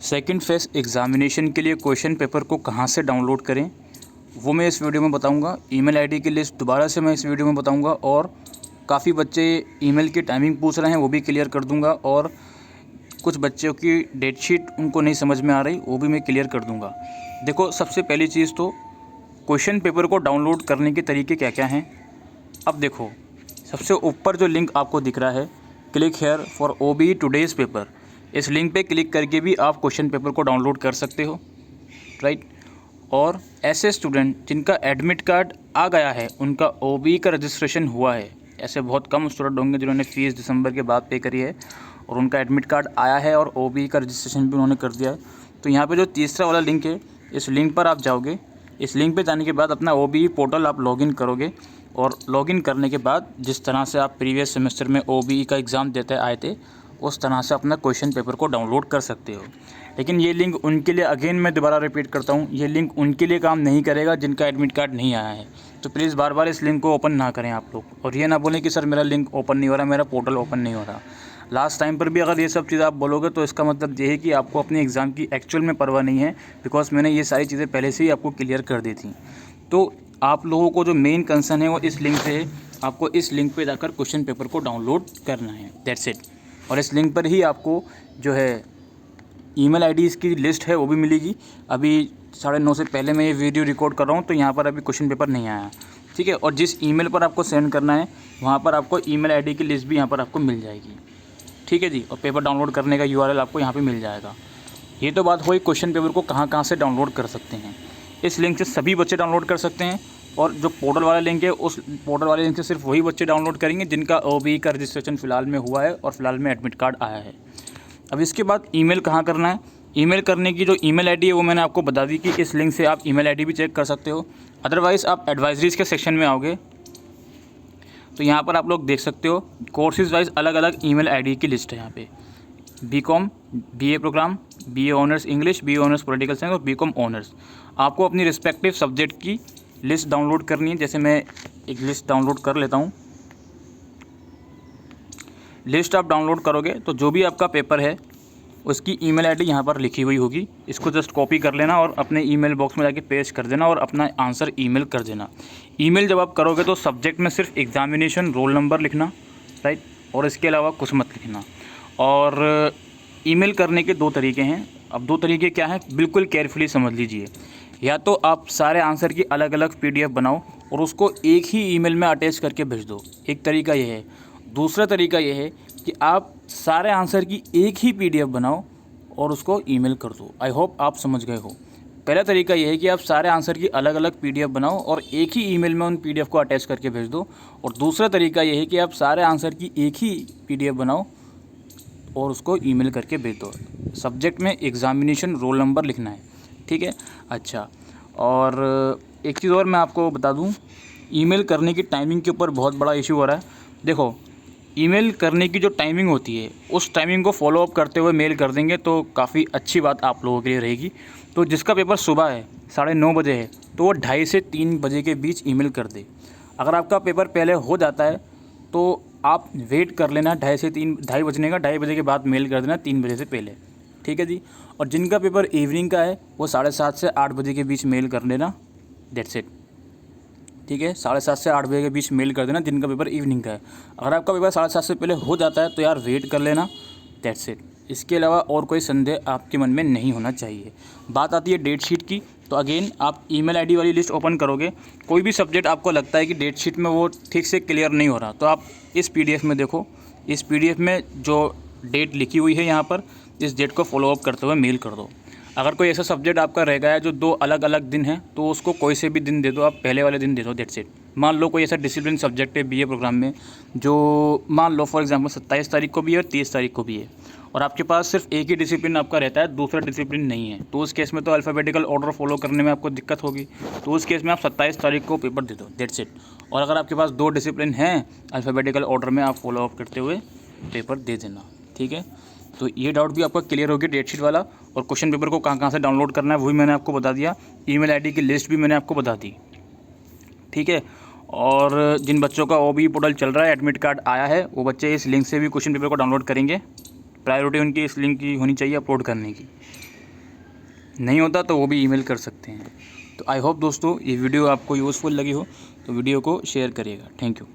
Second face examination के लिए question paper को कहाँ से डाउनलोड करें वो मैं इस वीडियो में बताऊंगा। ईमेल आईडी की लिस्ट दोबारा से मैं इस वीडियो में बताऊंगा और काफ़ी बच्चे ईमेल की टाइमिंग पूछ रहे हैं वो भी क्लियर कर दूंगा और कुछ बच्चों की डेट शीट उनको नहीं समझ में आ रही वो भी मैं क्लियर कर दूंगा। देखो, सबसे पहली चीज़ तो क्वेश्चन पेपर को डाउनलोड करने के तरीके क्या क्या हैं। अब देखो, सबसे ऊपर जो लिंक आपको दिख रहा है, click here for OBE today's paper, इस लिंक पे क्लिक करके भी आप क्वेश्चन पेपर को डाउनलोड कर सकते हो, राइट। और ऐसे स्टूडेंट जिनका एडमिट कार्ड आ गया है, उनका OBE का रजिस्ट्रेशन हुआ है, ऐसे बहुत कम स्टूडेंट होंगे जिन्होंने फ़ीस दिसंबर के बाद पे करी है और उनका एडमिट कार्ड आया है और OBE का रजिस्ट्रेशन भी उन्होंने कर दिया है। तो यहाँ पे जो तीसरा वाला लिंक है, इस लिंक पर आप जाओगे। इस लिंक पे जाने के बाद अपना OBE पोर्टल आप लॉगिन करोगे और लॉगिन करने के बाद जिस तरह से आप प्रीवियस सेमेस्टर में OBE का एग्ज़ाम देते आए थे, उस तरह से अपना क्वेश्चन पेपर को डाउनलोड कर सकते हो। लेकिन ये लिंक उनके लिए, अगेन मैं दोबारा रिपीट करता हूँ, ये लिंक उनके लिए काम नहीं करेगा जिनका एडमिट कार्ड नहीं आया है। तो प्लीज़ बार बार इस लिंक को ओपन ना करें आप लोग, और ये ना बोलें कि सर मेरा लिंक ओपन नहीं हो रहा, मेरा पोर्टल ओपन नहीं हो रहा। लास्ट टाइम पर भी अगर ये सब चीज़ आप बोलोगे तो इसका मतलब ये है कि आपको अपने एग्ज़ाम की एक्चुअल में परवाह नहीं है, बिकॉज मैंने ये सारी चीज़ें पहले से ही आपको क्लियर कर दी थी। तो आप लोगों को जो मेन कंसर्न है वो इस लिंक से है। आपको इस लिंक पे जाकर क्वेश्चन पेपर को डाउनलोड करना है, दैट्स इट। और इस लिंक पर ही आपको जो है ईमेल आईडीज़ की लिस्ट है वो भी मिलेगी। अभी 9:30 से पहले मैं ये वीडियो रिकॉर्ड कर रहा हूँ तो यहाँ पर अभी क्वेश्चन पेपर नहीं आया, ठीक है। और जिस ईमेल पर आपको सेंड करना है वहाँ पर आपको ईमेल आईडी की लिस्ट भी यहाँ पर आपको मिल जाएगी, ठीक है जी। और पेपर डाउनलोड करने का URL आपको यहाँ पे मिल जाएगा। ये तो बात हुई क्वेश्चन पेपर को कहाँ कहाँ से डाउनलोड कर सकते हैं। इस लिंक से सभी बच्चे डाउनलोड कर सकते हैं, और जो पोर्टल वाला लिंक है उस पोर्टल वाले लिंक से सिर्फ वही बच्चे डाउनलोड करेंगे जिनका OBE का रजिस्ट्रेशन फ़िलहाल में हुआ है और फिलहाल में एडमिट कार्ड आया है। अब इसके बाद ईमेल कहाँ करना है। ईमेल करने की जो ईमेल आईडी है वो मैंने आपको बता दी कि इस लिंक से आप ईमेल आईडी भी चेक कर सकते हो। अदरवाइज़ आप एडवाइजरीज़ के सेक्शन में आओगे तो यहाँ पर आप लोग देख सकते हो कोर्सेज़ वाइज अलग अलग ईमेल आईडी की लिस्ट है। यहाँ पे BCom, BA program, BA honours English, BA honours political science और BCom ऑनर्स। आपको अपनी रिस्पेक्टिव सब्जेक्ट की लिस्ट डाउनलोड करनी है। जैसे मैं एक लिस्ट डाउनलोड कर लेता हूँ। लिस्ट आप डाउनलोड करोगे तो जो भी आपका पेपर है उसकी ईमेल आईडी यहाँ पर लिखी हुई होगी। इसको जस्ट कॉपी कर लेना और अपने ईमेल बॉक्स में जाके पेस्ट कर देना और अपना आंसर ईमेल कर देना। ईमेल जब आप करोगे तो सब्जेक्ट में सिर्फ एग्ज़ामिनेशन रोल नंबर लिखना, राइट, और इसके अलावा कुछ मत लिखना। और ईमेल करने के 2 तरीके हैं। अब 2 तरीके क्या हैं, बिल्कुल केयरफुली समझ लीजिए। या तो आप सारे आंसर की अलग अलग PDF बनाओ और उसको एक ही ईमेल में अटैच करके भेज दो, एक तरीका ये है। दूसरा तरीका ये है कि आप सारे आंसर की एक ही PDF बनाओ और उसको ईमेल कर दो। आई होप आप समझ गए हो। पहला तरीका ये है कि आप सारे आंसर की अलग अलग PDF बनाओ और एक ही ईमेल में उन PDF को अटैच करके भेज दो। और दूसरा तरीका ये है कि आप सारे आंसर की एक ही PDF बनाओ और उसको ईमेल करके भेज दो। सब्जेक्ट में एग्ज़ामिनेशन रोल नंबर लिखना है, ठीक है। अच्छा, और एक चीज़ और मैं आपको बता दूं, ईमेल करने की टाइमिंग के ऊपर बहुत बड़ा इशू हो रहा है। देखो, ईमेल करने की जो टाइमिंग होती है उस टाइमिंग को फॉलो अप करते हुए मेल कर देंगे तो काफ़ी अच्छी बात आप लोगों के लिए रहेगी। तो जिसका पेपर सुबह है 9:30 बजे है तो वो 2:30 से 3 बजे के बीच ईमेल कर दे। अगर आपका पेपर पहले हो जाता है तो आप वेट कर लेना 2:30 से 3, 2:30 बजने का, 2:30 बजे के बाद मेल कर देना 3 बजे से पहले, ठीक है जी। और जिनका पेपर इवनिंग का है वो 7:30 से 8 बजे के बीच मेल कर देना, दैट्स इट, ठीक है। 7:30 से 8 बजे के बीच मेल कर देना जिनका पेपर इवनिंग का है। अगर आपका पेपर 7:30 से पहले हो जाता है तो यार वेट कर लेना, दैट्स इट। इसके अलावा और कोई संदेह आपके मन में नहीं होना चाहिए। बात आती है डेट शीट की, तो अगेन आप ईमेल आईडी वाली लिस्ट ओपन करोगे। कोई भी सब्जेक्ट आपको लगता है कि डेट शीट में वो ठीक से क्लियर नहीं हो रहा तो आप इस PDF में देखो। इस PDF में जो डेट लिखी हुई है यहाँ पर, इस डेट को फॉलो अप करते हुए मेल कर दो। अगर कोई ऐसा सब्जेक्ट आपका रह गया है जो 2 अलग अलग दिन है तो उसको कोई से भी दिन दे दो, आप पहले वाले दिन दे दो, दैट्स इट। मान लो कोई ऐसा डिसिप्लिन सब्जेक्ट है BA प्रोग्राम में जो मान लो फॉर एग्जांपल 27 तारीख को भी है और 30 तारीख को भी है, और आपके पास सिर्फ एक ही डिसिप्लिन आपका रहता है, दूसरा डिसिप्लिन नहीं है, तो उस केस में तो अल्फ़ाबेटिकल ऑर्डर फॉलो करने में आपको दिक्कत होगी। तो उस केस में आप 27 तारीख को पेपर दे दो, दैट्स इट। और अगर आपके पास 2 डिसिप्लिन हैं अल्फ़ाबेटिकल ऑर्डर में, आप फॉलो अप करते हुए पेपर दे देना, ठीक है। तो ये डाउट भी आपका क्लियर हो गया डेट शीट वाला। और क्वेश्चन पेपर को कहाँ कहाँ से डाउनलोड करना है वही मैंने आपको बता दिया। ईमेल आईडी की लिस्ट भी मैंने आपको बता दी, ठीक है। और जिन बच्चों का OBE पोर्टल चल रहा है, एडमिट कार्ड आया है, वो बच्चे इस लिंक से भी क्वेश्चन पेपर को डाउनलोड करेंगे। प्रायोरिटी उनकी इस लिंक की होनी चाहिए अपलोड करने की। नहीं होता तो वो भी ईमेल कर सकते हैं। तो आई होप दोस्तों ये वीडियो आपको यूज़फुल लगी हो तो वीडियो को शेयर करिएगा। Thank you.